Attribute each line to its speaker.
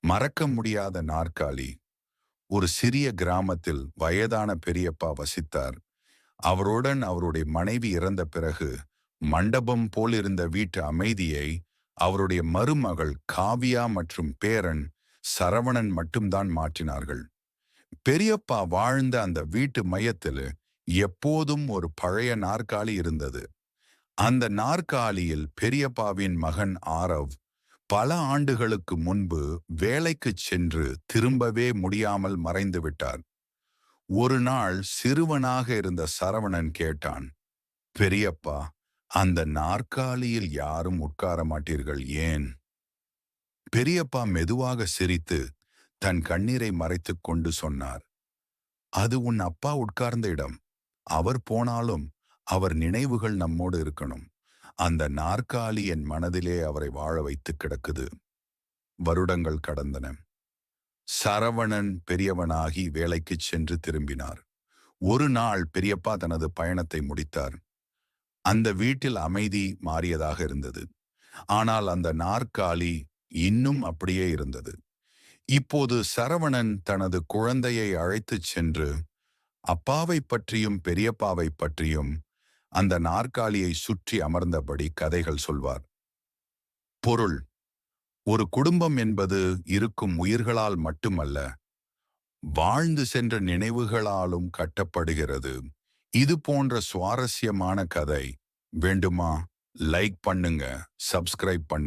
Speaker 1: மறக்க முடியாத நாற்காலி. ஒரு சிறிய கிராமத்தில் வயதான பெரியப்பா வசித்தார். அவருடன் அவருடைய மனைவி இறந்த பிறகு மண்டபம் போலிருந்த வீட்டு அமைதியை அவருடைய மருமகள் காவியா மற்றும் பேரன் சரவணன் மட்டும்தான் மாற்றினார்கள். பெரியப்பா வாழ்ந்த அந்த வீட்டு மையத்தில் எப்போதும் ஒரு பழைய நாற்காலி இருந்தது. அந்த நாற்காலியில் பெரியப்பாவின் மகன் ஆரவ் பல ஆண்டுகளுக்கு முன்பு வேலைக்குச் சென்று திரும்பவே முடியாமல் மறைந்து விட்டார். ஒரு நாள் சிறுவனாக இருந்த சரவணன் கேட்டான், பெரியப்பா, அந்த நாற்காலியில் யாரும் உட்கார மாட்டீர்கள் ஏன்? பெரியப்பா மெதுவாக சிரித்து தன் கண்ணீரை மறைத்துக் கொண்டு சொன்னார், அது உன் அப்பா உட்கார்ந்த இடம். அவர் போனாலும் அவர் நினைவுகள் நம்மோடு இருக்கணும். அந்த நாற்காலி என் மனதிலே அவரை வாழ வைத்து கிடக்குது. வருடங்கள் கடந்தன. சரவணன் பெரியவனாகி வேலைக்குச் சென்று திரும்பினார். ஒரு நாள் பெரியப்பா தனது பயணத்தை முடித்தார். அந்த வீட்டில் அமைதி மாறியதாக இருந்தது. ஆனால் அந்த நாற்காலி இன்னும் அப்படியே இருந்தது. இப்போது சரவணன் தனது குழந்தையை அழைத்துச் சென்று அப்பாவை பற்றியும் பெரியப்பாவை பற்றியும் அந்த நாற்காலியை சுற்றி அமர்ந்தபடி கதைகள் சொல்வார். பொருள்: ஒரு குடும்பம் என்பது இருக்கும் உயிர்களால் மட்டுமல்ல, வாழ்ந்து சென்ற நினைவுகளாலும் கட்டப்படுகிறது. இது போன்ற சுவாரஸ்யமான கதை வேண்டுமா? லைக் பண்ணுங்க, சப்ஸ்கிரைப் பண்ணுங்க.